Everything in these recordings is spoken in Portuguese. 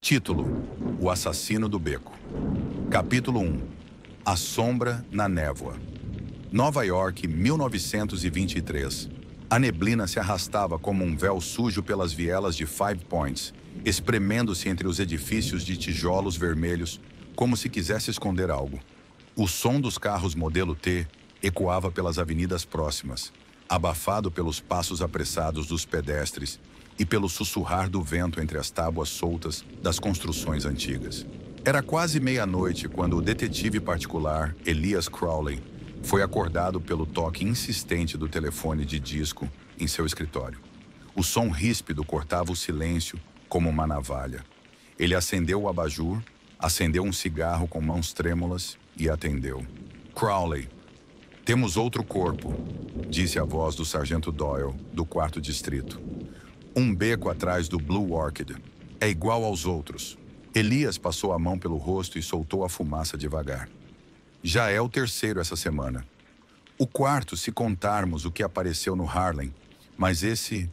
Título: O Assassino do Beco. Capítulo 1: A Sombra na Névoa. Nova York, 1923. A neblina se arrastava como um véu sujo pelas vielas de Five Points, espremendo-se entre os edifícios de tijolos vermelhos, como se quisesse esconder algo. O som dos carros modelo T ecoava pelas avenidas próximas, abafado pelos passos apressados dos pedestres e pelo sussurrar do vento entre as tábuas soltas das construções antigas. Era quase meia-noite quando o detetive particular, Elias Crowley, foi acordado pelo toque insistente do telefone de disco em seu escritório. O som ríspido cortava o silêncio como uma navalha. Ele acendeu o abajur, acendeu um cigarro com mãos trêmulas e atendeu. Crowley: "Temos outro corpo", disse a voz do sargento Doyle, do 4º distrito. "Um beco atrás do Blue Orchid. É igual aos outros." Elias passou a mão pelo rosto e soltou a fumaça devagar. "Já é o terceiro essa semana. O quarto, se contarmos o que apareceu no Harlem. Mas esse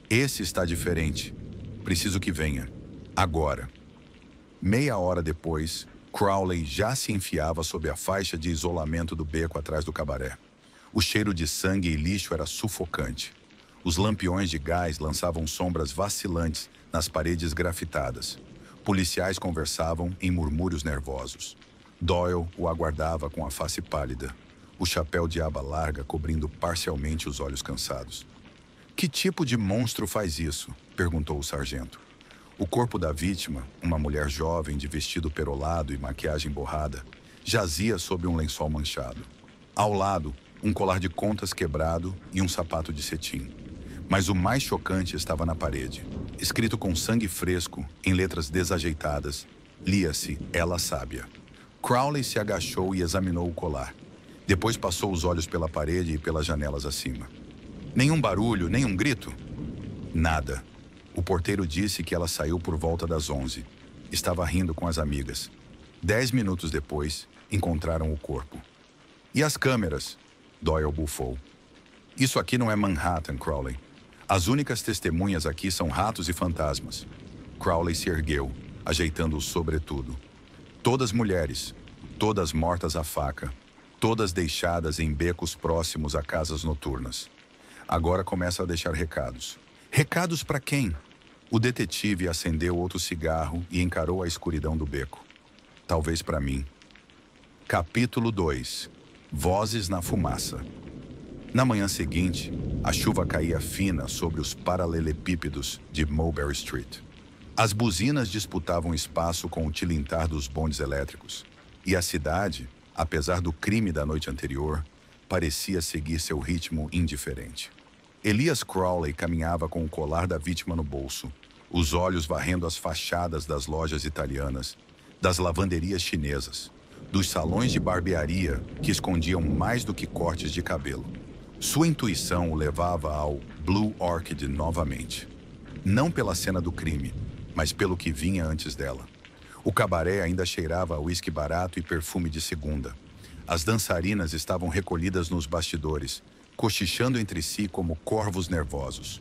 está diferente. Preciso que venha. Agora." Meia hora depois, Crowley já se enfiava sob a faixa de isolamento do beco atrás do cabaré. O cheiro de sangue e lixo era sufocante. Os lampiões de gás lançavam sombras vacilantes nas paredes grafitadas. Policiais conversavam em murmúrios nervosos. Doyle o aguardava com a face pálida, o chapéu de aba larga cobrindo parcialmente os olhos cansados. "Que tipo de monstro faz isso?" perguntou o sargento. O corpo da vítima, uma mulher jovem de vestido perolado e maquiagem borrada, jazia sob um lençol manchado. Ao lado, um colar de contas quebrado e um sapato de cetim. Mas o mais chocante estava na parede. Escrito com sangue fresco, em letras desajeitadas, lia-se "Ela Sábia". Crowley se agachou e examinou o colar. Depois passou os olhos pela parede e pelas janelas acima. "Nenhum barulho, nenhum grito?" "Nada." O porteiro disse que ela saiu por volta das 11. Estava rindo com as amigas. 10 minutos depois, encontraram o corpo. "E as câmeras?" Doyle bufou. "Isso aqui não é Manhattan, Crowley. As únicas testemunhas aqui são ratos e fantasmas." Crowley se ergueu, ajeitando o sobretudo. "Todas mulheres, todas mortas à faca, todas deixadas em becos próximos a casas noturnas. Agora começa a deixar recados." "Recados para quem?" O detetive acendeu outro cigarro e encarou a escuridão do beco. "Talvez para mim." Capítulo 2: Vozes na fumaça. Na manhã seguinte, a chuva caía fina sobre os paralelepípedos de Mulberry Street. As buzinas disputavam espaço com o tilintar dos bondes elétricos, e a cidade, apesar do crime da noite anterior, parecia seguir seu ritmo indiferente. Elias Crowley caminhava com o colar da vítima no bolso, os olhos varrendo as fachadas das lojas italianas, das lavanderias chinesas, dos salões de barbearia que escondiam mais do que cortes de cabelo. Sua intuição o levava ao Blue Orchid novamente. Não pela cena do crime, mas pelo que vinha antes dela. O cabaré ainda cheirava a uísque barato e perfume de segunda. As dançarinas estavam recolhidas nos bastidores, cochichando entre si como corvos nervosos.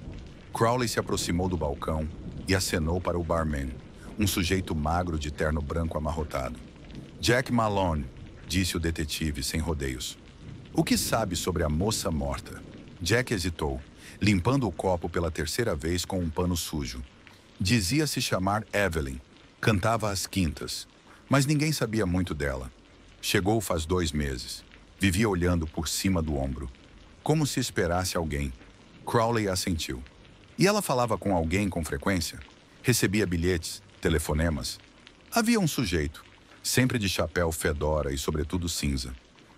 Crowley se aproximou do balcão e acenou para o barman, um sujeito magro de terno branco amarrotado. "Jack Malone", disse o detetive sem rodeios. "O que sabe sobre a moça morta?" Jack hesitou, limpando o copo pela terceira vez com um pano sujo. Dizia-se chamar Evelyn, cantava às quintas, mas ninguém sabia muito dela. Chegou faz 2 meses. Vivia olhando por cima do ombro, como se esperasse alguém. Crowley assentiu. "E ela falava com alguém com frequência? Recebia bilhetes, telefonemas?" "Havia um sujeito, sempre de chapéu fedora e sobretudo cinza.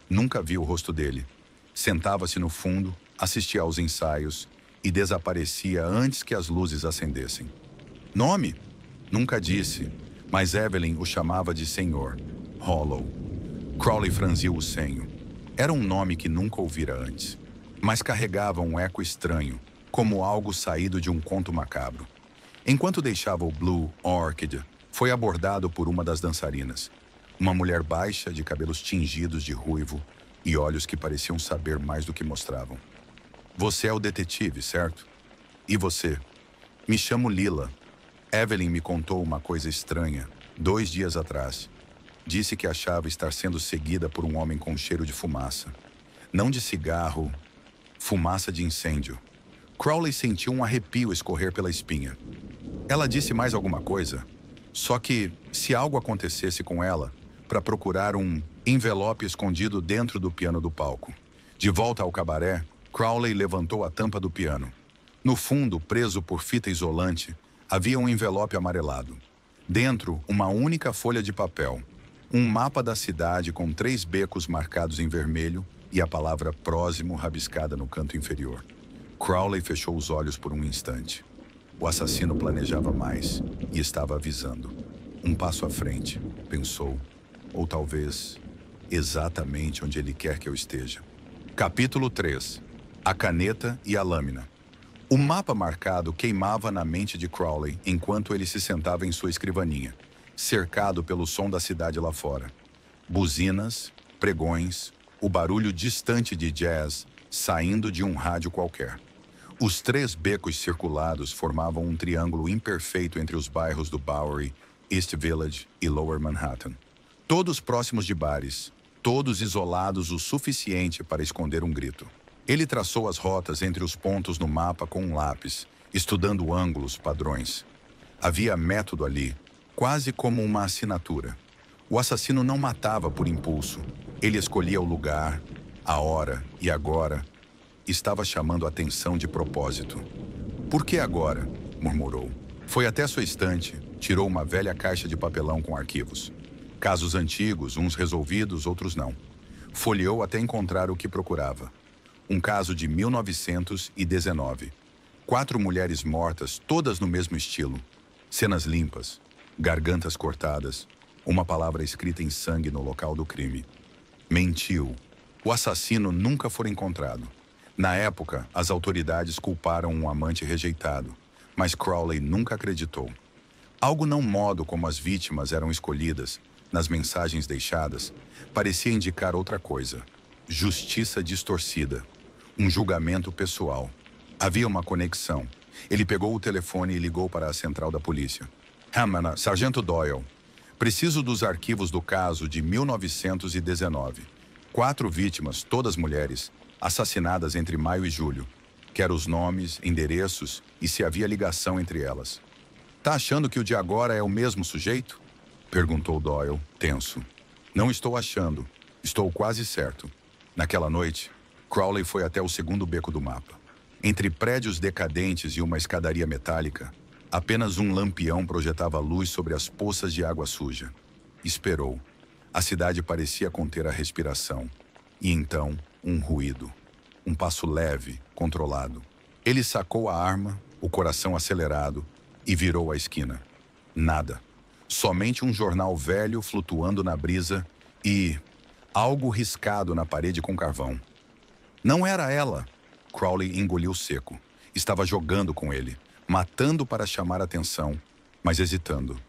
Nunca vi o rosto dele. Sentava-se no fundo, assistia aos ensaios e desaparecia antes que as luzes acendessem." "Nome?" "Nunca disse, mas Evelyn o chamava de Senhor. Hollow." Crowley franziu o senho. Era um nome que nunca ouvira antes, mas carregava um eco estranho, como algo saído de um conto macabro. Enquanto deixava o Blue Orchid, foi abordado por uma das dançarinas. Uma mulher baixa, de cabelos tingidos de ruivo e olhos que pareciam saber mais do que mostravam. "Você é o detetive, certo?" "E você?" "Me chamo Lila." Evelyn me contou uma coisa estranha, 2 dias atrás. Disse que achava estar sendo seguida por um homem com cheiro de fumaça. Não de cigarro, fumaça de incêndio. Crowley sentiu um arrepio escorrer pela espinha. Ela disse mais alguma coisa, só que, se algo acontecesse com ela, para procurar um envelope escondido dentro do piano do palco. De volta ao cabaré, Crowley levantou a tampa do piano. No fundo, preso por fita isolante, havia um envelope amarelado. Dentro, uma única folha de papel. Um mapa da cidade com 3 becos marcados em vermelho e a palavra próximo rabiscada no canto inferior. Crowley fechou os olhos por um instante. O assassino planejava mais e estava avisando. Um passo à frente, pensou. Ou talvez, exatamente onde ele quer que eu esteja. Capítulo 3. A caneta e a lâmina. O mapa marcado queimava na mente de Crowley enquanto ele se sentava em sua escrivaninha, cercado pelo som da cidade lá fora. Buzinas, pregões, o barulho distante de jazz saindo de um rádio qualquer. Os 3 becos circulados formavam um triângulo imperfeito entre os bairros do Bowery, East Village e Lower Manhattan. Todos próximos de bares, todos isolados o suficiente para esconder um grito. Ele traçou as rotas entre os pontos no mapa com um lápis, estudando ângulos, padrões. Havia método ali, quase como uma assinatura. O assassino não matava por impulso. Ele escolhia o lugar, a hora e agora estava chamando a atenção de propósito. "Por que agora?", murmurou. Foi até sua estante, tirou uma velha caixa de papelão com arquivos. Casos antigos, uns resolvidos, outros não. Folheou até encontrar o que procurava. Um caso de 1919. 4 mulheres mortas, todas no mesmo estilo. Cenas limpas, gargantas cortadas, uma palavra escrita em sangue no local do crime. Mentiu. O assassino nunca foi encontrado. Na época, as autoridades culparam um amante rejeitado, mas Crowley nunca acreditou. Algo não modo como as vítimas eram escolhidas, nas mensagens deixadas, parecia indicar outra coisa. Justiça distorcida. Um julgamento pessoal. Havia uma conexão. Ele pegou o telefone e ligou para a central da polícia. "Hammond, Sargento Doyle. Preciso dos arquivos do caso de 1919. 4 vítimas, todas mulheres, assassinadas entre maio e julho. Quero os nomes, endereços e se havia ligação entre elas." "Tá achando que o de agora é o mesmo sujeito?" perguntou Doyle, tenso. "Não estou achando. Estou quase certo." Naquela noite, Crowley foi até o segundo beco do mapa. Entre prédios decadentes e uma escadaria metálica, apenas um lampião projetava luz sobre as poças de água suja. Esperou. A cidade parecia conter a respiração. E então, um ruído. Um passo leve, controlado. Ele sacou a arma, o coração acelerado, e virou a esquina. Nada. Somente um jornal velho flutuando na brisa e algo riscado na parede com carvão. Não era ela. Crowley engoliu seco. Estava jogando com ele, matando para chamar atenção, mas hesitando.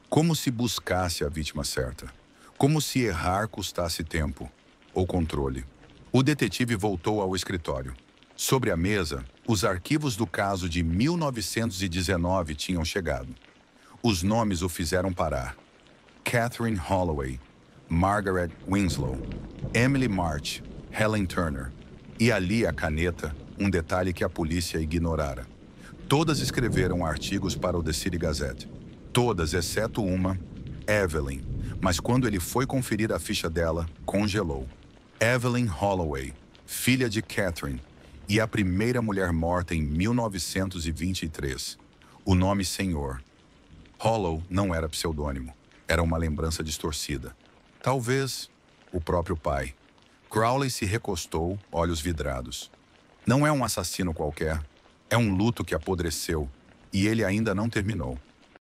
Como se buscasse a vítima certa. Como se errar custasse tempo ou controle. O detetive voltou ao escritório. Sobre a mesa, os arquivos do caso de 1919 tinham chegado. Os nomes o fizeram parar. Catherine Holloway, Margaret Winslow, Emily March, Helen Turner. E ali a caneta, um detalhe que a polícia ignorara. Todas escreveram artigos para o The City Gazette. Todas, exceto uma, Evelyn. Mas quando ele foi conferir a ficha dela, congelou. Evelyn Holloway, filha de Catherine, e a primeira mulher morta em 1923. O nome Senhor. Hollow não era pseudônimo. Era uma lembrança distorcida. Talvez o próprio pai. Crowley se recostou, olhos vidrados. Não é um assassino qualquer. É um luto que apodreceu, e ele ainda não terminou.